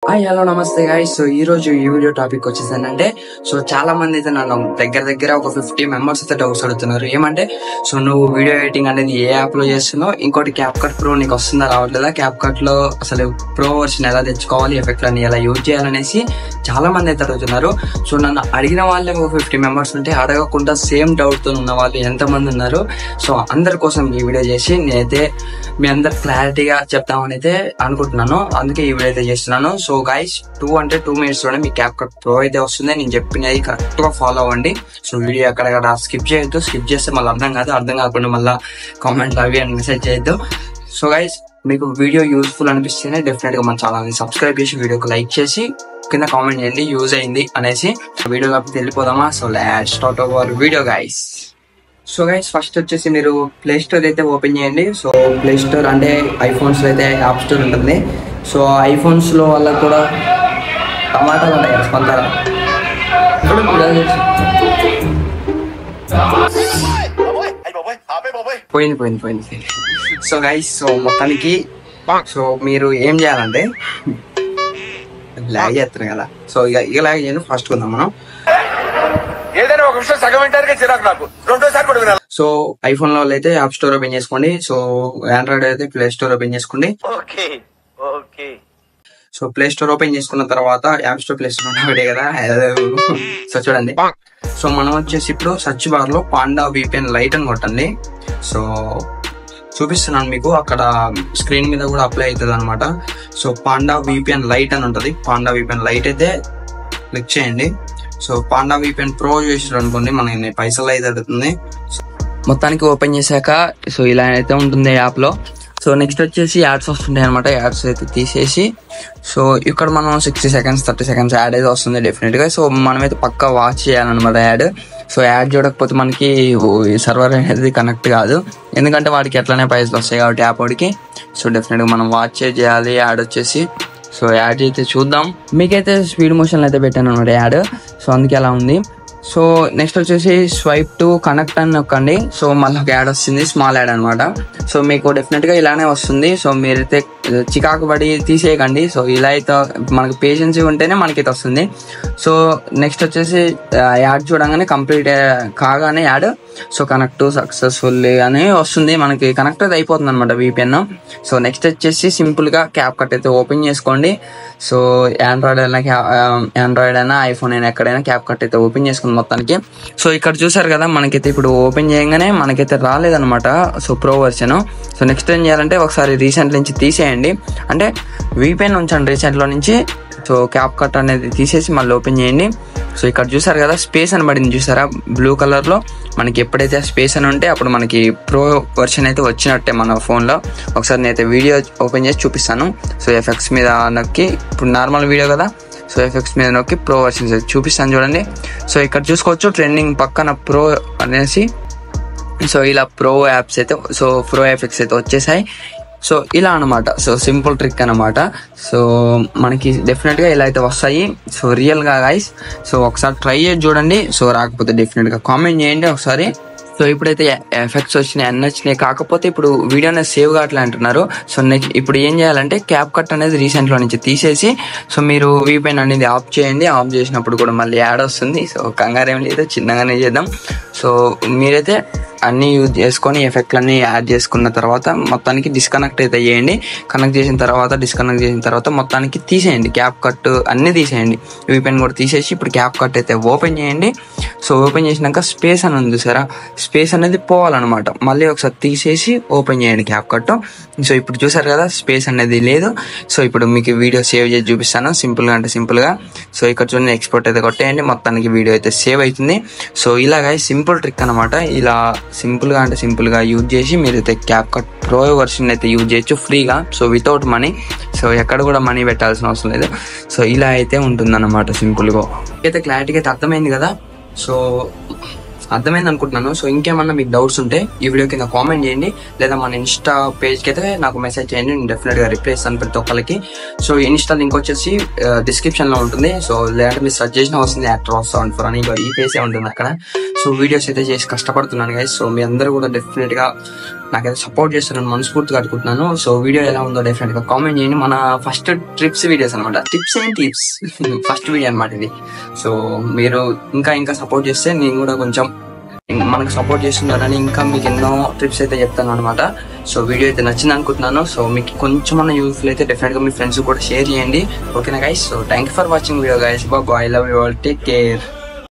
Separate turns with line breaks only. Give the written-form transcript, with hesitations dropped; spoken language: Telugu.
హాయ్ హలో నమస్తే గైస్. సో ఈ రోజు ఈ వీడియో టాపిక్ వచ్చేసిందంటే చాలా మంది అయితే నన్ను దగ్గర ఒక 50 మెంబర్స్ అయితే డౌట్స్ అడుగుతున్నారు. ఏమంటే నువ్వు వీడియో ఎడిటింగ్ అనేది ఏ యాప్ లో చేస్తున్నావు, ఇంకోటి క్యాప్ కట్ ప్రో నీకు వస్తుందా రావట్లేదా, క్యాప్ కట్ లో అసలు ప్రో వర్షన్ ఎలా తెచ్చుకోవాలి, ఎఫెక్ట్లని ఎలా యూజ్ చేయాలనేసి చాలా మంది అయితే అడుగుతున్నారు. నన్ను అడిగిన వాళ్ళే ఒక 50 మెంబర్స్ ఉంటే అడగకుండా సేమ్ డౌట్ తో ఉన్న వాళ్ళు ఎంతమంది ఉన్నారు. అందరి కోసం ఈ వీడియో చేసి నేనైతే మీ అందరు క్లారిటీగా చెప్తామని అయితే అనుకుంటున్నాను. అందుకే ఈ వీడియో అయితే చేస్తున్నాను. సో గైస్ 2 minutes లోనే మీ క్యాప్ కట్ ప్రో అయితే వస్తుంది. నేను చెప్పినది కరెక్ట్ గా ఫాలో అవ్వండి. వీడియో ఎక్కడ స్కిప్ చేయొద్దు. స్కిప్ చేస్తే మళ్ళీ అర్థం కాకుండా మళ్ళీ కామెంట్లు అవి అని మెసేజ్ చేయొద్దు. సో గైస్ మీకు వీడియో యూస్ఫుల్ అనిపిస్తేనే డెఫినెట్ గా మన ఛానల్ ని సబ్స్క్రైబ్ చేసి వీడియోకి లైక్ చేసి కింద కామెంట్ చేయండి యూజ్ అయింది అనేసి. వీడియో కాకపోతే వెళ్ళిపోదామా. Let's start our video guys. First వచ్చేసి మీరు ప్లే స్టోర్ అయితే ఓపెన్ చేయండి. ప్లే స్టోర్ అంటే ఐఫోన్స్ లో అయితే యాప్ స్టోర్ ఉంటుంది. ఐఫోన్స్ లో వాళ్ళకి కూడా టమాటాలు ఉంటాయి కదా స్పందన పోయింది. గైస్ మొత్తానికి మీరు ఏం చేయాలంటే లాగ్ చేస్తున్నారు కదా. ఇక లాగ్ చేయండి. ఫస్ట్ కొందాం మనం.
ఏదైనా ఒక విషయం సగం వింటానికి చిరాకు నాకు, రెండోసారి కూడా వినాలి.
ఐఫోన్ లో అయితే యాప్ స్టోర్ ఓపెన్ చేసుకోండి. ఆండ్రాయిడ్ అయితే ప్లే స్టోర్ ఓపెన్ చేసుకోండి. ప్లే స్టోర్ ఓపెన్ చేసుకున్న తర్వాత యాప్ స్టోర్ ప్లే స్టోర్ ఒకటే కదా. చూడండి. మనం వచ్చేసి ఇప్పుడు సర్చ్ బార్ లో పాండా VPN లైట్ అని కొట్టండి. చూపిస్తున్నాను మీకు, అక్కడ స్క్రీన్ మీద కూడా అప్లై అవుతుంది అనమాట. పాండా VPN లైట్ అని ఉంటది. పాండా VPN లైట్ అయితే క్లిక్ చేయండి. పాండా VPN ప్రో చేసారు అనుకోండి, మనకి పైసలు అయితే అడుగుతుంది. మొత్తానికి ఓపెన్ చేశాక ఇలా అయితే ఉంటుంది యాప్ లో. నెక్స్ట్ వచ్చేసి యాడ్స్ వస్తుంటాయి అనమాట. యాడ్స్ అయితే తీసేసి ఇక్కడ మనం 60 seconds 30 seconds యాడ్ అయితే వస్తుంది డెఫినెట్ గా. మనమైతే పక్కా వాచ్ చేయాలన్నమాట యాడ్. యాడ్ చూడకపోతే మనకి సర్వర్ అనేది కనెక్ట్ కాదు, ఎందుకంటే వాడికి ఎట్లానే పైసలు వస్తాయి కాబట్టి యాప్ వాడికి. డెఫినెట్ గా మనం వాచ్ చేయాలి యాడ్ వచ్చేసి. యాడ్ అయితే చూద్దాం. మీకైతే స్పీడ్ మోషన్ అయితే పెట్టాను అనమాట యాడ్. అందుకే అలా ఉంది. నెక్స్ట్ వచ్చేసి స్వైప్ టు కనెక్ట్ అని నొక్కండి. మళ్ళీ ఒక యాడ్ వస్తుంది, స్మాల్ యాడ్ అనమాట. మీకు డెఫినెట్ గా ఇలానే వస్తుంది. మీరైతే చికాకు పడి తీసేయకండి. ఇలా అయితే మనకి పేషెన్సీ ఉంటేనే మనకైతే వస్తుంది. నెక్స్ట్ వచ్చేసి యాడ్ చూడగానే కంప్లీట్ కాగానే యాడ్ కనెక్ట్ సక్సెస్ఫుల్ అని వస్తుంది. మనకి కనెక్ట్ అయితే అయిపోతుంది అనమాట VPN. నెక్స్ట్ వచ్చేసి సింపుల్ గా క్యాప్ కట్ అయితే ఓపెన్ చేసుకోండి. ఆండ్రాయిడ్ అయినా ఐఫోన్ అయినా ఎక్కడైనా క్యాప్ కట్ అయితే ఓపెన్ చేసుకుంది మొత్తానికి. ఇక్కడ చూసారు కదా, మనకైతే ఇప్పుడు ఓపెన్ చేయగానే మనకైతే రాలేదనమాట ప్రో వర్షన్. నెక్స్ట్ ఏం చేయాలంటే ఒకసారి రీసెంట్ నుంచి తీసేయండి, అంటే VPN ఉంచండి రీసెంట్ లో నుంచి. క్యాప్ కట్ అనేది తీసేసి మళ్ళీ ఓపెన్ చేయండి. ఇక్కడ చూసారు కదా స్పేస్ అని పడింది చూసారా బ్లూ కలర్ లో. మనకి ఎప్పుడైతే స్పేస్ అని ఉంటే అప్పుడు మనకి ప్రో వర్షన్ అయితే వచ్చినట్టే మన ఫోన్ లో. ఒకసారి నేనైతే వీడియో ఓపెన్ చేసి చూపిస్తాను. ఎఫెక్ట్స్ మీద నొక్కి, ఇప్పుడు నార్మల్ వీడియో కదా, ఎఫెక్ట్స్ మీద నొక్కి ప్రో వర్షన్స్ అయితే చూపిస్తాను చూడండి. ఇక్కడ చూసుకోవచ్చు ట్రెండింగ్ పక్కన ప్రో అనేసి. ఇలా ప్రో యాప్స్ అయితే ప్రో ఎఫెక్ట్స్ అయితే వచ్చేసాయి. ఇలా అనమాట. సింపుల్ ట్రిక్ అనమాట. మనకి డెఫినెట్ గా ఇలా అయితే వస్తాయి. రియల్ గా గైస్. ఒకసారి ట్రై చేసి చూడండి. రాకపోతే డెఫినెట్ గా కామెంట్ చేయండి ఒకసారి. ఇప్పుడైతే ఎఫెక్ట్స్ వచ్చినాయి అన్నీ వచ్చినాయి, కాకపోతే ఇప్పుడు వీడియో అనేది సేవ్ కావట్లే అంటున్నారు. నెక్స్ట్ ఇప్పుడు ఏం చేయాలంటే క్యాప్ కట్ అనేది రీసెంట్ లో నుంచి తీసేసి మీరు VPN అనేది ఆఫ్ చేయండి. ఆఫ్ చేసినప్పుడు కూడా మళ్ళీ యాడ్ వస్తుంది. కంగారు ఏం లేదు, చిన్నగానే చేద్దాం. మీరైతే అన్ని యూజ్ చేసుకొని ఎఫెక్ట్లన్నీ యాడ్ చేసుకున్న తర్వాత మొత్తానికి డిస్కనెక్ట్ అయితే చేయండి. డిస్కనెక్ట్ చేసిన తర్వాత మొత్తానికి తీసేయండి, క్యాప్ కట్ అన్ని తీసేయండి. VPN కూడా తీసేసి ఇప్పుడు క్యాప్ కట్ అయితే ఓపెన్ చేయండి. ఓపెన్ చేసినాక స్పేస్ అని ఉంది చూసారా, స్పేస్ అనేది పోవాలన్నమాట. మళ్ళీ ఒకసారి తీసేసి ఓపెన్ చేయండి క్యాప్ కట్. ఇప్పుడు చూసారు కదా స్పేస్ అనేది లేదు. ఇప్పుడు మీకు వీడియో సేవ్ చేసి చూపిస్తాను సింపుల్ గా, అంటే సింపుల్ గా. ఇక్కడ చూడండి ఎక్స్పోర్ట్ అయితే కొట్టేయండి, మొత్తానికి వీడియో అయితే సేవ్ అవుతుంది. ఇలాగా సింపుల్ ట్రిక్ అనమాట. ఇలా సింపుల్ గా, అంటే సింపుల్ గా యూజ్ చేసి మీరైతే క్యాప్ కట్ ప్రో వర్షన్ అయితే యూజ్ చేయొచ్చు ఫ్రీగా. Without money. ఎక్కడ కూడా మనీ పెట్టాల్సిన అవసరం లేదు. ఇలా అయితే ఉంటుంది అన్నమాట సింపుల్ గా. అయితే క్లారిటీగా అయితే అర్థమైంది కదా. అర్థమైంది అనుకుంటున్నాను. ఇంకేమన్నా మీకు డౌట్స్ ఉంటే ఈ వీడియో కింద కామెంట్ చేయండి, లేదా మన ఇన్స్టా పేజ్కి అయితే నాకు మెసేజ్ చేయండి. నేను డెఫినెట్ గా రిప్లై ఇస్తాను ప్రతి ఒక్కరికి. ఇన్స్టా లింక్ వచ్చేసి డిస్క్రిప్షన్ లో ఉంటుంది. లేదంటే మీరు సెర్చ్ చేసిన వస్తుంది Actor74 అని ఈ పేజే ఉంటుంది అక్కడ. వీడియోస్ అయితే చేసి కష్టపడుతున్నాను గైస్. మీ అందరూ కూడా డెఫినెట్ గా నాకైతే సపోర్ట్ చేస్తారని మనస్ఫూర్తిగా అనుకుంటున్నాను. సో వీడియో ఎలా ఉందో డెఫినెట్ గా కామెంట్ చేయండి. మన ఫస్ట్ ట్రిప్స్ వీడియోస్ అనమాట, tips and tips first video అనమాట ఇది. సో మీరు ఇంకా సపోర్ట్ చేస్తే నేను కూడా కొంచెం మనకు సపోర్ట్ చేస్తున్నారని ఇంకా మీకు ఎన్నో ట్రిప్స్ అయితే చెప్తాను అనమాట. సో వీడియో అయితే నచ్చింది అనుకుంటున్నాను. సో మీకు కొంచెం యూస్ఫుల్ అయితే డెఫినెట్ గా మీ ఫ్రెండ్స్ కూడా షేర్ చేయండి. ఓకేనా guys? So thank you for watching video guys. Bye, love you all, take care.